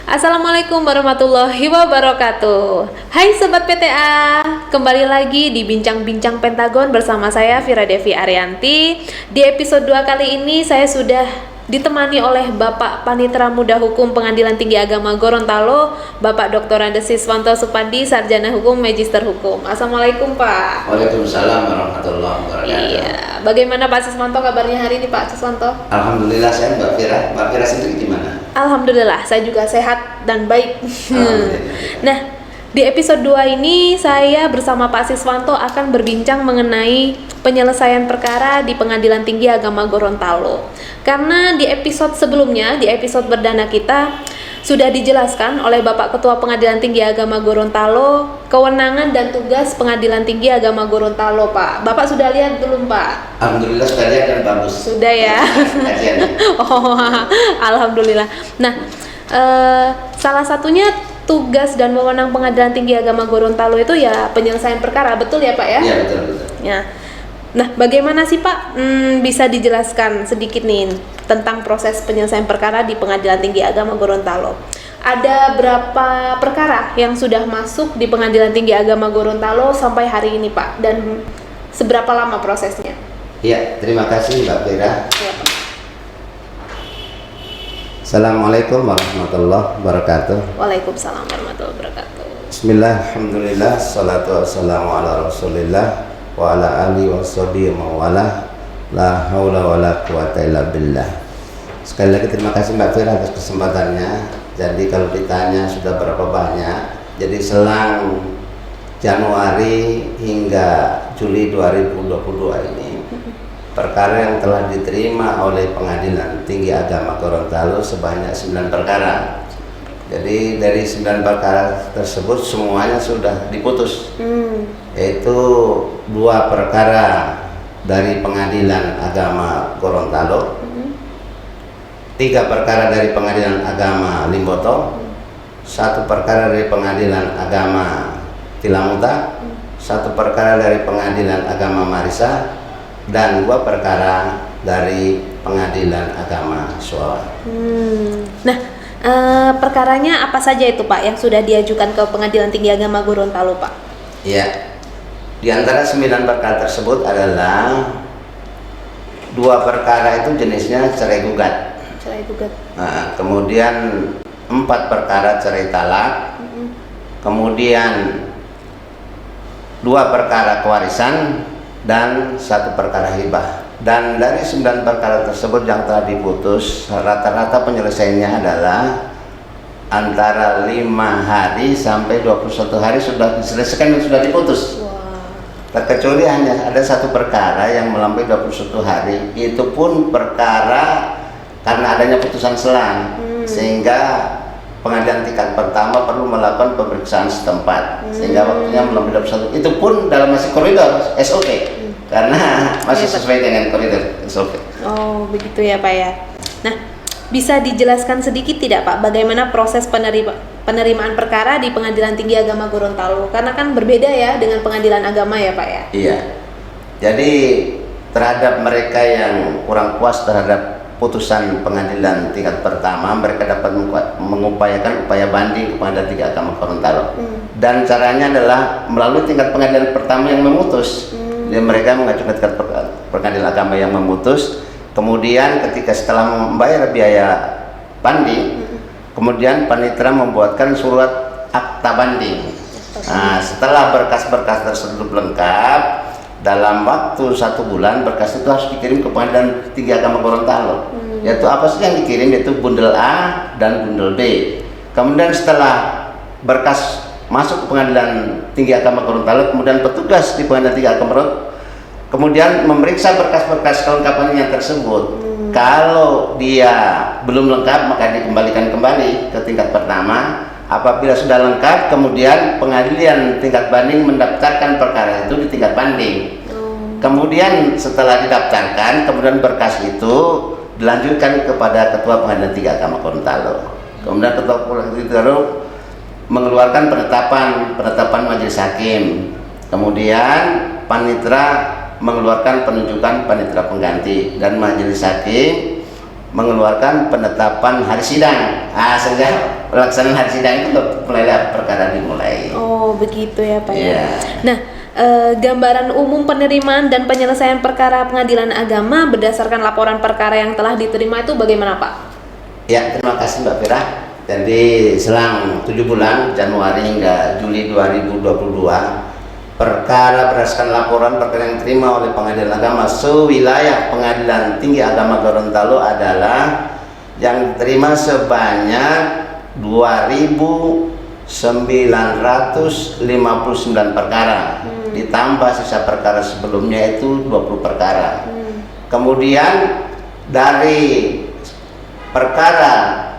Assalamualaikum warahmatullahi wabarakatuh. Hai Sobat PTA, kembali lagi di Bincang-Bincang Pentagon bersama saya Vira Devi Arianti. Di episode 2 kali ini saya sudah ditemani oleh Bapak Panitera Muda Hukum Pengadilan Tinggi Agama Gorontalo, Bapak Dr. Andes Siswanto Supandi, Sarjana Hukum, Magister Hukum. Assalamualaikum Pak. Waalaikumsalam warahmatullahi wabarakatuh. Iya, bagaimana Pak Siswanto kabarnya hari ini Pak Siswanto? Alhamdulillah sehat Mbak Vira. Mbak Vira sendiri gimana? Alhamdulillah, saya juga sehat dan baik. Nah, di episode 2 ini saya bersama Pak Siswanto akan berbincang mengenai penyelesaian perkara di Pengadilan Tinggi Agama Gorontalo. Karena di episode sebelumnya, di episode perdana kita sudah dijelaskan oleh Bapak Ketua Pengadilan Tinggi Agama Gorontalo kewenangan dan tugas Pengadilan Tinggi Agama Gorontalo, Pak. Bapak sudah lihat belum, Pak? Alhamdulillah sudah lihat dan bagus. Sudah ya. Oh, alhamdulillah. Nah, salah satunya tugas dan wewenang Pengadilan Tinggi Agama Gorontalo itu ya penyelesaian perkara, betul ya Pak ya? Iya betul. Ya. Nah, bagaimana sih Pak? Bisa dijelaskan sedikit nih tentang proses penyelesaian perkara di Pengadilan Tinggi Agama Gorontalo. Ada berapa perkara yang sudah masuk di Pengadilan Tinggi Agama Gorontalo sampai hari ini Pak? Dan seberapa lama prosesnya? Iya, terima kasih Mbak Vira. Ya, Pak. Assalamualaikum warahmatullahi wabarakatuh. Waalaikumsalam warahmatullahi wabarakatuh. Bismillah, alhamdulillah, salatu wassalamu ala rasulillah wa ala alihi wa sahbihi wa wala la haula wa la quwata illa billah. Sekali lagi terima kasih Mbak Vira atas kesempatannya. Jadi kalau ditanya sudah berapa banyak, jadi selang Januari hingga Juli 2022 ini perkara yang telah diterima oleh Pengadilan Tinggi Agama Gorontalo sebanyak 9 perkara. Jadi dari 9 perkara tersebut semuanya sudah diputus, yaitu 2 perkara dari Pengadilan Agama Gorontalo, 3 perkara dari Pengadilan Agama Limboto, 1 perkara dari Pengadilan Agama Tilamuta, 1 perkara dari Pengadilan Agama Marisa, dan 2 perkara dari Pengadilan Agama Suawan. Nah, perkaranya apa saja itu Pak yang sudah diajukan ke Pengadilan Tinggi Agama Gorontalo Pak? Iya, di antara 9 perkara tersebut adalah 2 perkara itu jenisnya cerai gugat. Cerai gugat. Nah, kemudian 4 perkara cerai talak, kemudian 2 perkara kewarisan, dan 1 perkara hibah. Dan dari 9 perkara tersebut yang telah diputus, rata-rata penyelesaiannya adalah antara 5 hari sampai 21 hari sudah diselesaikan dan sudah diputus. Terkecuali hanya ada 1 perkara yang melampaui 21 hari, itu pun perkara karena adanya putusan selang, sehingga pengadilan tingkat pertama perlu melakukan pemeriksaan setempat, sehingga waktunya melampaui 21. Itu pun dalam masih koridor SOP, karena masih sesuai dengan koridor SOP. Oh, begitu ya Pak ya. Nah, bisa dijelaskan sedikit tidak Pak bagaimana proses penerimaan perkara di Pengadilan Tinggi Agama Gorontalo? Karena kan berbeda ya dengan pengadilan agama ya Pak ya. Iya. Jadi terhadap mereka yang kurang puas terhadap putusan pengadilan tingkat pertama, mereka dapat mengupayakan upaya banding ke Pengadilan Tinggi Agama Gorontalo. Dan caranya adalah melalui tingkat pengadilan pertama yang memutus. Jadi mereka mengajukan tingkat pengadilan agama yang memutus. Kemudian ketika setelah membayar biaya banding, kemudian panitera membuatkan surat akta banding. Nah, setelah berkas-berkas tersebut lengkap, dalam waktu 1 bulan berkas itu harus dikirim ke Pengadilan Tinggi Agama Gorontalo. Yaitu apa sih yang dikirim? Yaitu bundel A dan bundel B. Kemudian setelah berkas masuk ke Pengadilan Tinggi Agama Gorontalo, kemudian petugas di Pengadilan Tinggi Agama Gorontalo kemudian memeriksa berkas-berkas kelengkapannya tersebut. Kalau dia belum lengkap maka dikembalikan kembali ke tingkat pertama. Apabila sudah lengkap, kemudian pengadilan tingkat banding mendaftarkan perkara itu di tingkat banding. Kemudian setelah didaftarkan, kemudian berkas itu dilanjutkan kepada Ketua Pengadilan Tinggi Agama Gorontalo. Kemudian Ketua Pengadilan Tinggi Agama mengeluarkan penetapan majelis hakim. Kemudian panitera mengeluarkan penunjukan panitera pengganti, dan majelis hakim mengeluarkan penetapan hari sidang. Sehingga pelaksanaan hari sidang itu mulailah perkara dimulai. Oh, begitu ya Pak Iya. ya. Nah, gambaran umum penerimaan dan penyelesaian perkara pengadilan agama berdasarkan laporan perkara yang telah diterima itu bagaimana Pak? Ya, terima kasih Mbak Fira. Jadi selang 7 bulan, Januari hingga Juli 2022, perkara berdasarkan laporan perkara yang diterima oleh Pengadilan Agama sewilayah Pengadilan Tinggi Agama Gorontalo adalah yang diterima sebanyak 2.959 perkara, ditambah sisa perkara sebelumnya itu 20 perkara. Kemudian dari perkara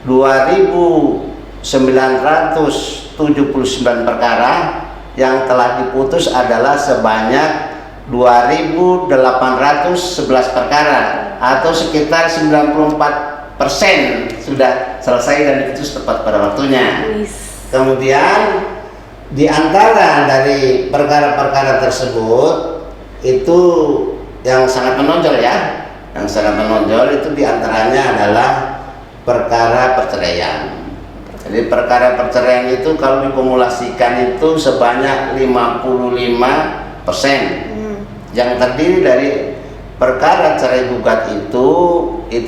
2.979 perkara yang telah diputus adalah sebanyak 2.811 perkara atau sekitar 94% sudah selesai dan diputus tepat pada waktunya. Kemudian di antara dari perkara-perkara tersebut itu yang sangat menonjol ya, yang sangat menonjol itu diantaranya adalah perkara perceraian. Jadi perkara perceraian itu kalau dikumulasikan itu sebanyak 55%. Yang terdiri dari perkara cerai gugat itu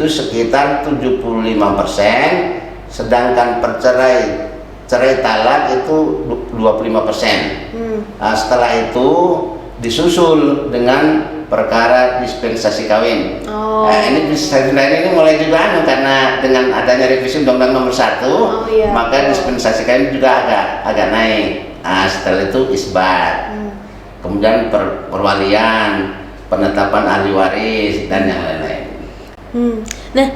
sekitar 75%, sedangkan cerai talak itu 25%. Nah, setelah itu disusul dengan perkara dispensasi kawin. Nah, ini dispensasi ini mulai juga karena dengan adanya revisi Undang-Undang Nomor 1, maka dispensasi kawin juga agak naik. Nah, setelah itu isbat. Kemudian perwalian, penetapan ahli waris dan yang lain-lain. Nah,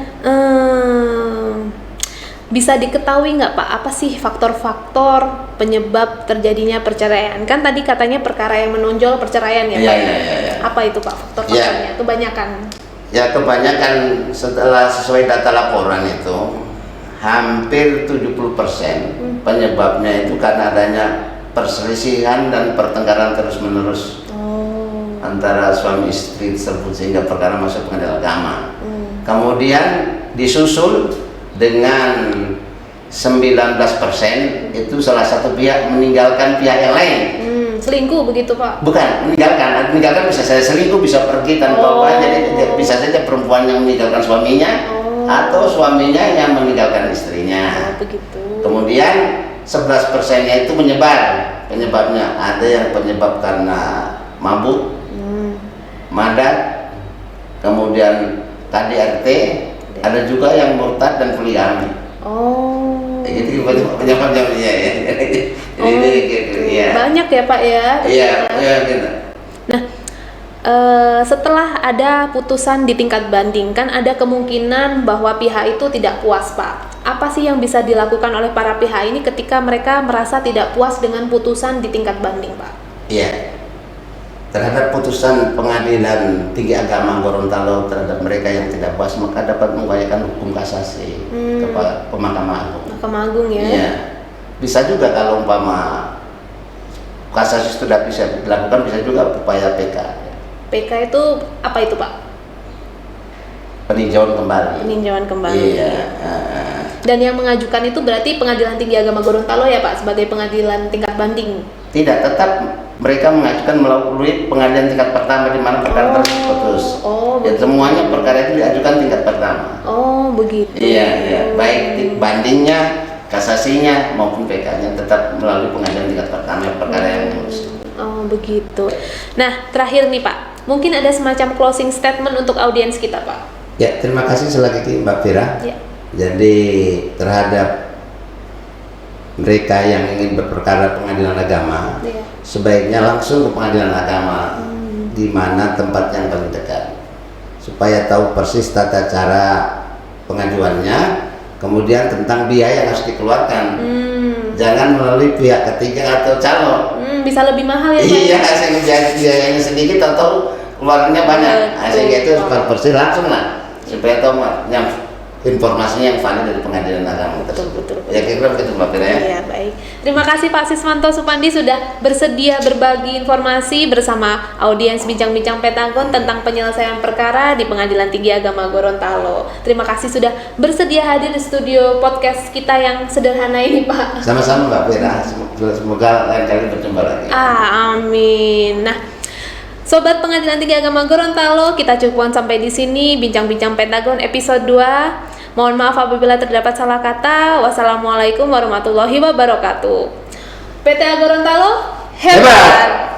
bisa diketahui nggak Pak, apa sih faktor-faktor penyebab terjadinya perceraian? Kan tadi katanya perkara yang menonjol perceraian ya Pak? Iya. Apa itu Pak faktor-faktornya? Kebanyakan? Ya kebanyakan setelah sesuai data laporan itu hampir 70% penyebabnya itu karena adanya perselisihan dan pertengkaran terus-menerus antara suami istri tersebut sehingga perkara masuk pengadilan agama. Kemudian disusul dengan 19% itu salah satu pihak meninggalkan pihak yang lain. Selingkuh begitu Pak? Bukan, meninggalkan bisa saja selingkuh, bisa pergi tanpa apa, jadi bisa saja perempuan yang meninggalkan suaminya atau suaminya yang meninggalkan istrinya. Begitu. Kemudian 11%-nya itu penyebabnya ada yang penyebab karena mabuk, madat, kemudian KDRT, ada juga yang murtad dan poligami. Jadi penyebabnya ya. Banyak ya Pak ya? Iya, gitu. Nah, setelah ada putusan di tingkat banding, kan ada kemungkinan bahwa pihak itu tidak puas Pak. Apa sih yang bisa dilakukan oleh para pihak ini ketika mereka merasa tidak puas dengan putusan di tingkat banding Pak? Iya. Terhadap putusan Pengadilan Tinggi Agama Gorontalo terhadap mereka yang tidak puas, maka dapat mengupayakan hukum kasasi ke Mahkamah Agung. Mahkamah Agung ya? Iya. Bisa juga kalau umpama kasasi sudah bisa dilakukan, bisa juga upaya PK. PK itu apa itu Pak? Peninjauan kembali. Peninjauan kembali. Iya. Dan yang mengajukan itu berarti Pengadilan Tinggi Agama Gorontalo ya Pak, sebagai pengadilan tingkat banding? Tidak, tetap mereka mengajukan melalui pengadilan tingkat pertama di mana perkara tersebut putus. Ya, semuanya perkara itu diajukan tingkat pertama. Oh, begitu. Iya. Baik bandingnya, kasasinya maupun PK-nya tetap melalui pengadilan tingkat pertama perkara yang lulus. Oh, begitu. Nah, terakhir nih Pak, mungkin ada semacam closing statement untuk audiens kita Pak. Ya, terima kasih sekali lagi Mbak Fira. Ya. Jadi terhadap mereka yang ingin berperkara pengadilan agama, sebaiknya langsung ke pengadilan agama di mana tempat yang paling dekat, supaya tahu persis tata cara pengajuannya, kemudian tentang biaya yang harus dikeluarkan. Jangan melalui pihak ketiga atau calo. Bisa lebih mahal ya Pak? Iya, sehingga biayanya sedikit atau keluarnya banyak. Sehingga itu persis langsung lah, supaya tahu yang informasinya yang valid dari pengadilan agama tersebut. Betul. Ya kira-kira begitu Mbak Fira ya. Iya, baik. Terima kasih Pak Siswanto Supandi sudah bersedia berbagi informasi bersama audiens Bincang-Bincang Pentagon tentang penyelesaian perkara di Pengadilan Tinggi Agama Gorontalo. Terima kasih sudah bersedia hadir di studio podcast kita yang sederhana ini, Pak. Sama-sama Mbak Fira. Semoga lain kali berjumpa lagi. Amin. Nah, Sobat Pengadilan Tinggi Agama Gorontalo, kita cukupkan sampai di sini Bincang-Bincang Pentagon episode 2. Mohon maaf apabila terdapat salah kata. Wassalamualaikum warahmatullahi wabarakatuh. PTA Gorontalo hebat.